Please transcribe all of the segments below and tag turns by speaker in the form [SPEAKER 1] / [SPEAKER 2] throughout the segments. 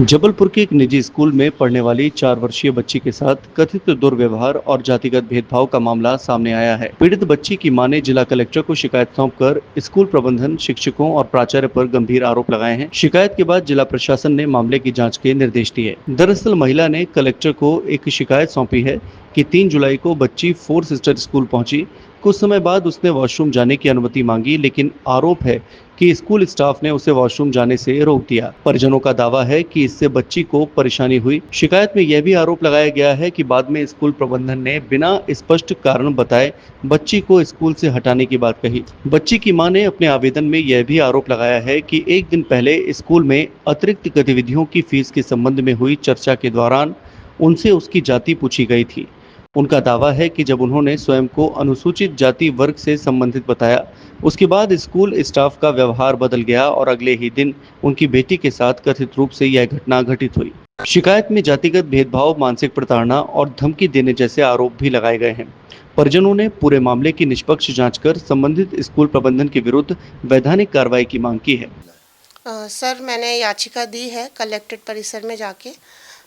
[SPEAKER 1] जबलपुर के एक निजी स्कूल में पढ़ने वाली 4 वर्षीय बच्ची के साथ कथित दुर्व्यवहार और जातिगत भेदभाव का मामला सामने आया है। पीड़ित बच्ची की मां ने जिला कलेक्टर को शिकायत सौंपकर स्कूल प्रबंधन, शिक्षकों और प्राचार्य पर गंभीर आरोप लगाए हैं। शिकायत के बाद जिला प्रशासन ने मामले की जांच के निर्देश दिए। दरअसल महिला ने कलेक्टर को एक शिकायत सौंपी है कि 3 जुलाई को बच्ची फोर सिस्टर स्कूल पहुंची। कुछ समय बाद उसने वॉशरूम जाने की अनुमति मांगी, लेकिन आरोप है कि स्कूल स्टाफ ने उसे वॉशरूम जाने से रोक दिया। परिजनों का दावा है कि इससे बच्ची को परेशानी हुई। शिकायत में यह भी आरोप लगाया गया है कि बाद में स्कूल प्रबंधन ने बिना स्पष्ट कारण बताए बच्ची को स्कूल से हटाने की बात कही। बच्ची की मां ने अपने आवेदन में यह भी आरोप लगाया है कि एक दिन पहले स्कूल में अतिरिक्त गतिविधियों की फीस के संबंध में हुई चर्चा के दौरान उनसे उसकी जाति पूछी गई थी। उनका दावा है कि जब उन्होंने स्वयं को अनुसूचित जाति वर्ग से संबंधित बताया, उसके बाद स्कूल स्टाफ का व्यवहार बदल गया और अगले ही दिन उनकी बेटी के साथ कथित रूप से यह घटना घटित हुई। शिकायत में जातिगत भेदभाव, मानसिक प्रताड़ना और धमकी देने जैसे आरोप भी लगाए गए हैं। परिजनों ने पूरे मामले की निष्पक्ष जांच कर संबंधित स्कूल प्रबंधन के विरुद्ध वैधानिक कार्रवाई की मांग की है।
[SPEAKER 2] सर, मैंने याचिका दी है कलेक्ट्रेट परिसर में जाके।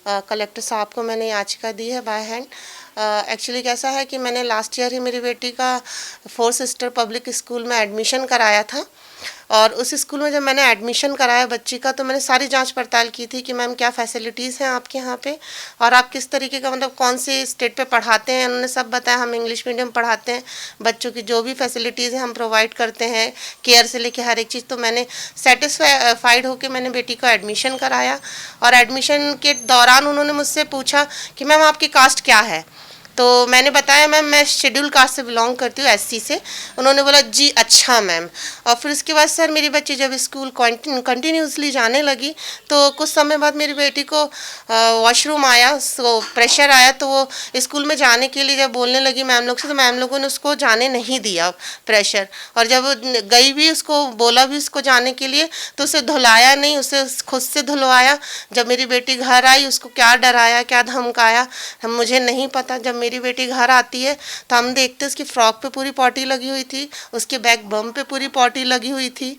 [SPEAKER 2] कलेक्टर साहब को मैंने याचिका दी है बाय हैंड। एक्चुअली कैसा है कि मैंने लास्ट ईयर ही मेरी बेटी का फोर सिस्टर पब्लिक स्कूल में एडमिशन कराया था, और उस स्कूल में जब मैंने एडमिशन कराया बच्ची का, तो मैंने सारी जांच पड़ताल की थी कि मैम क्या फैसिलिटीज़ हैं आपके यहाँ पे, और आप किस तरीके का मतलब कौन से स्टेट पे पढ़ाते हैं। उन्होंने सब बताया। हम इंग्लिश मीडियम पढ़ाते हैं, बच्चों की जो भी फैसिलिटीज़ हैं हम प्रोवाइड करते हैं, केयर से लेके हर एक चीज़। तो मैंने सेटिस्फाइड होकर मैंने बेटी को एडमिशन कराया, और एडमिशन के दौरान उन्होंने मुझसे पूछा कि मैम आपकी कास्ट क्या है। तो मैंने बताया मैम मैं शेड्यूल कास्ट से बिलोंग करती हूँ, एससी से। उन्होंने बोला जी अच्छा मैम। और फिर उसके बाद सर मेरी बच्ची जब स्कूल कंटिन्यूसली जाने लगी, तो कुछ समय बाद मेरी बेटी को वॉशरूम आया, सो प्रेशर आया, तो वो स्कूल में जाने के लिए जब बोलने लगी मैम लोग से, तो मैम लोगों ने उसको जाने नहीं दिया प्रेशर। और जब गई भी, उसको बोला भी उसको जाने के लिए, तो उसे धुलाया नहीं, उसे खुद से धुलवाया। जब मेरी बेटी घर आई, उसको क्या डराया, क्या धमकाया मुझे नहीं पता। जब मेरी बेटी घर आती है तो हम देखते उसकी फ्रॉक पे पूरी पॉटी लगी हुई थी, उसके बैक बम पे पूरी पॉटी लगी हुई थी,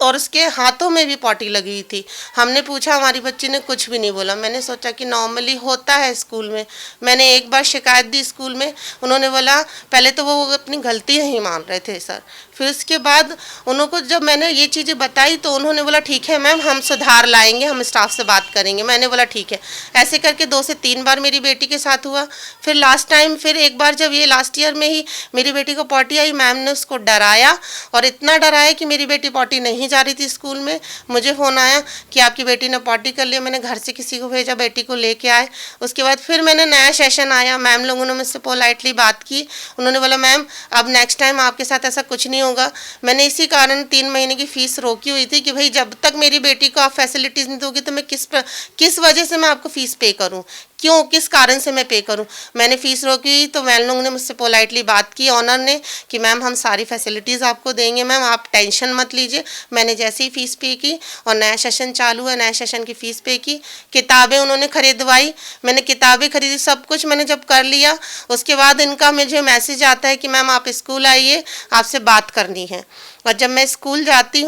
[SPEAKER 2] और उसके हाथों में भी पॉटी लगी हुई थी। हमने पूछा, हमारी बच्ची ने कुछ भी नहीं बोला। मैंने सोचा कि नॉर्मली होता है स्कूल में। मैंने एक बार शिकायत दी स्कूल में, उन्होंने बोला, पहले तो वो अपनी गलती नहीं मान रहे थे सर। फिर उसके बाद उनको जब मैंने ये चीज़ें बताई, तो उन्होंने बोला ठीक है मैम, हम सुधार लाएंगे, हम स्टाफ से बात करेंगे। मैंने बोला ठीक है। ऐसे करके 2 से 3 बार मेरी बेटी के साथ हुआ। फिर लास्ट टाइम फिर एक बार जब ये लास्ट ईयर में ही मेरी बेटी को पॉटी आई, मैम ने उसको डराया, और इतना डराया कि मेरी बेटी पॉटी नहीं जा रही थी स्कूल में। मुझे फ़ोन आया कि आपकी बेटी ने पॉटी कर लिया। मैंने घर से किसी को भेजा, बेटी को लेके आए। उसके बाद फिर मैंने नया सेशन आया, मैम लोगों ने मुझसे पोलाइटली बात की। उन्होंने बोला मैम अब नेक्स्ट टाइम आपके साथ ऐसा कुछ नहीं होगा। मैंने इसी कारण 3 महीने की फ़ीस रोकी हुई थी कि भाई जब तक मेरी बेटी को आप फैसिलिटीज़ नहीं दोगे तो मैं किस वजह से मैं आपको फ़ीस पे करूँ, क्यों, किस कारण से मैं पे करूं। मैंने फ़ीस रोकी, तो मैम लोगों ने मुझसे पोलाइटली बात की, ऑनर ने, कि मैम हम सारी फैसिलिटीज़ आपको देंगे, मैम आप टेंशन मत लीजिए। मैंने जैसे ही फ़ीस पे की और नया सेशन चालू है, नया सेशन की फ़ीस पे की। किताबें उन्होंने खरीदवाई, मैंने किताबें खरीदी, सब कुछ मैंने जब कर लिया, उसके बाद इनका मुझे मैसेज आता है कि मैम आप स्कूल आइए, आपसे बात करनी है। और जब मैं स्कूल जाती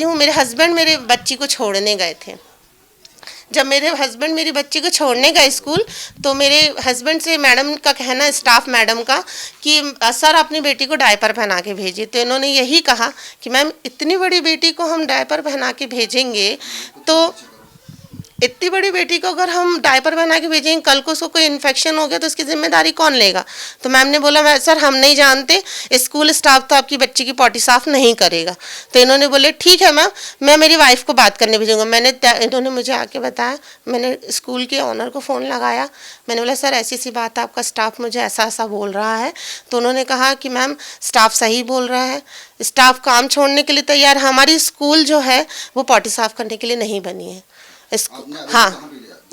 [SPEAKER 2] हूँ मेरे हस्बैंड मेरे बच्ची को छोड़ने गए थे। जब मेरे हस्बैंड मेरी बच्ची को छोड़ने गए स्कूल, तो मेरे हस्बैंड से मैडम का कहना, स्टाफ मैडम का, कि सर अपनी बेटी को डायपर पहना के भेजिए। तो इन्होंने यही कहा कि मैम इतनी बड़ी बेटी को हम डायपर पहना के भेजेंगे, तो इतनी बड़ी बेटी को अगर हम डायपर बना के भेजेंगे, कल को उसको कोई इन्फेक्शन हो गया तो उसकी जिम्मेदारी कौन लेगा। तो मैम ने बोला सर हम नहीं जानते, स्कूल स्टाफ तो आपकी बच्ची की पॉटी साफ नहीं करेगा। तो इन्होंने बोले ठीक है मैम, मैं मेरी वाइफ को बात करने भेजूँगा। इन्होंने मुझे आके बताया, मैंने स्कूल के ऑनर को फ़ोन लगाया, मैंने बोला सर ऐसी सी बात है, आपका स्टाफ मुझे ऐसा ऐसा बोल रहा है। तो उन्होंने कहा कि मैम स्टाफ सही बोल रहा है, स्टाफ काम छोड़ने के लिए तैयार। हमारी स्कूल जो है वो पॉटी साफ करने के लिए नहीं बनी है। हाँ,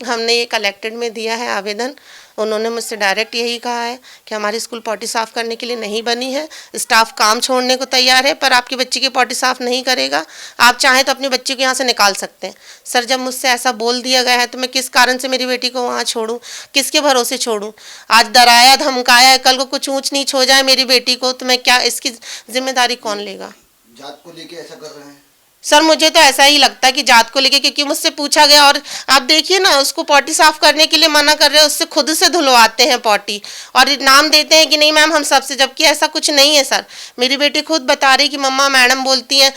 [SPEAKER 2] हमने ये कलेक्टेड में दिया है आवेदन। उन्होंने मुझसे डायरेक्ट यही कहा है कि हमारी स्कूल पॉटी साफ़ करने के लिए नहीं बनी है, स्टाफ काम छोड़ने को तैयार है, पर आपकी बच्ची की पॉटी साफ़ नहीं करेगा। आप चाहें तो अपनी बच्ची को यहाँ से निकाल सकते हैं। सर जब मुझसे ऐसा बोल दिया गया है, तो मैं किस कारण से मेरी बेटी को वहाँ छोड़ूँ, किसके भरोसे छोड़ूँ। आज डराया धमकाया है, कल को कुछ ऊँच नीच हो जाए मेरी बेटी को, तो मैं क्या, इसकी जिम्मेदारी कौन लेगा।
[SPEAKER 3] जात को लेके ऐसा कर रहे हैं।
[SPEAKER 2] सर मुझे तो ऐसा ही लगता है कि जात को लेके, क्योंकि मुझसे पूछा गया और आप देखिए ना, उसको पॉटी साफ करने के लिए मना कर रहे हैं, उससे खुद से धुलवाते हैं पॉटी और नाम देते हैं कि नहीं मैम हम सबसे, जबकि ऐसा कुछ नहीं है सर। मेरी बेटी खुद बता रही कि मम्मा मैडम बोलती हैं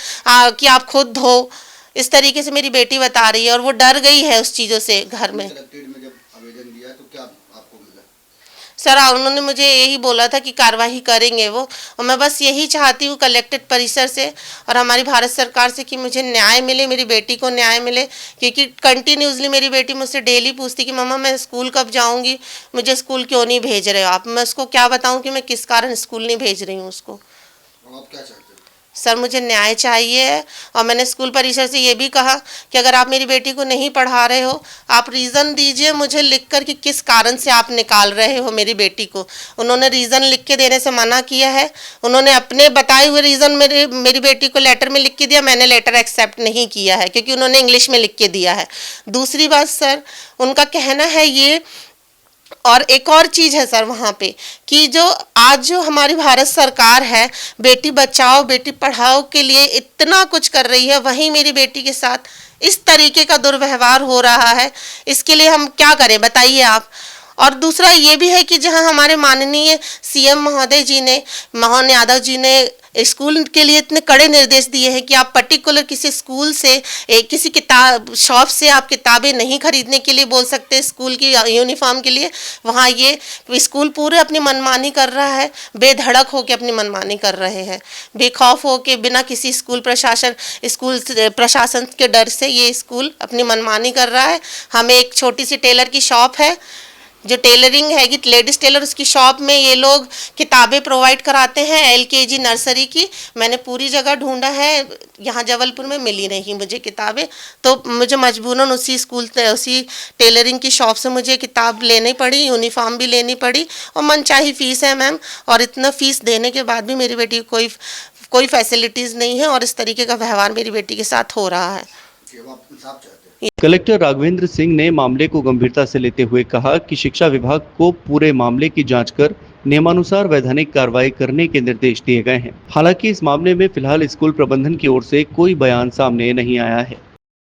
[SPEAKER 2] कि आप खुद धो, इस तरीके से मेरी बेटी बता रही है और वो डर गई है उस चीज़ों से घर में।
[SPEAKER 3] कलेक्ट्रेट में जब आवेदन दिया तो क्या आपको मिला?
[SPEAKER 2] सर उन्होंने मुझे यही बोला था कि कार्रवाई करेंगे वो, और मैं बस यही चाहती हूँ कलेक्टेड परिसर से और हमारी भारत सरकार से कि मुझे न्याय मिले, मेरी बेटी को न्याय मिले। क्योंकि कंटिन्यूसली मेरी बेटी मुझसे डेली पूछती कि मम्मा मैं स्कूल कब जाऊँगी, मुझे स्कूल क्यों नहीं भेज रहे हो आप। मैं उसको क्या बताऊँ कि मैं किस कारण स्कूल नहीं भेज रही हूँ उसको।
[SPEAKER 3] अब आप क्या चाहते हैं?
[SPEAKER 2] सर मुझे न्याय चाहिए है और मैंने स्कूल परिसर से ये भी कहा कि अगर आप मेरी बेटी को नहीं पढ़ा रहे हो, आप रीज़न दीजिए मुझे लिखकर कि किस कारण से आप निकाल रहे हो मेरी बेटी को। उन्होंने रीज़न लिख के देने से मना किया है। उन्होंने अपने बताए हुए रीज़न मेरी बेटी को लेटर में लिख के दिया, मैंने लेटर एक्सेप्ट नहीं किया है क्योंकि उन्होंने इंग्लिश में लिख के दिया है। दूसरी बात सर, उनका कहना है ये, और एक और चीज़ है सर वहाँ पे कि जो आज जो हमारी भारत सरकार है बेटी बचाओ बेटी पढ़ाओ के लिए इतना कुछ कर रही है, वहीं मेरी बेटी के साथ इस तरीके का दुर्व्यवहार हो रहा है। इसके लिए हम क्या करें बताइए आप। और दूसरा ये भी है कि जहाँ हमारे माननीय सीएम महोदय जी ने, मोहन यादव जी ने स्कूल के लिए इतने कड़े निर्देश दिए हैं कि आप पर्टिकुलर किसी स्कूल से किसी किताब शॉप से आप किताबें नहीं खरीदने के लिए बोल सकते स्कूल की यूनिफॉर्म के लिए। वहाँ ये स्कूल पूरे अपनी मनमानी कर रहा है, बेधड़क होकर अपनी मनमानी कर रहे हैं, बेखौफ होकर बिना किसी स्कूल प्रशासन के डर से ये स्कूल अपनी मनमानी कर रहा है। हमें एक छोटी सी टेलर की शॉप है जो टेलरिंग है कि लेडीज़ टेलर, उसकी शॉप में ये लोग किताबें प्रोवाइड कराते हैं एलकेजी नर्सरी की। मैंने पूरी जगह ढूंढा है, यहाँ जबलपुर में मिली नहीं मुझे किताबें, तो मुझे मजबूरन उसी टेलरिंग की शॉप से मुझे किताब लेनी पड़ी, यूनिफॉर्म भी लेनी पड़ी और मनचाही फ़ीस है मैम। और इतना फ़ीस देने के बाद भी मेरी बेटी को कोई फैसिलिटीज़ नहीं है और इस तरीके का व्यवहार मेरी बेटी के साथ हो रहा है।
[SPEAKER 3] अब आप इंसाफ चाहते हैं?
[SPEAKER 1] कलेक्टर राघवेंद्र सिंह ने मामले को गंभीरता से लेते हुए कहा कि शिक्षा विभाग को पूरे मामले की जांच कर नियमानुसार वैधानिक कार्रवाई करने के निर्देश दिए गए हैं। हालांकि इस मामले में फिलहाल स्कूल प्रबंधन की ओर से कोई बयान सामने नहीं आया है।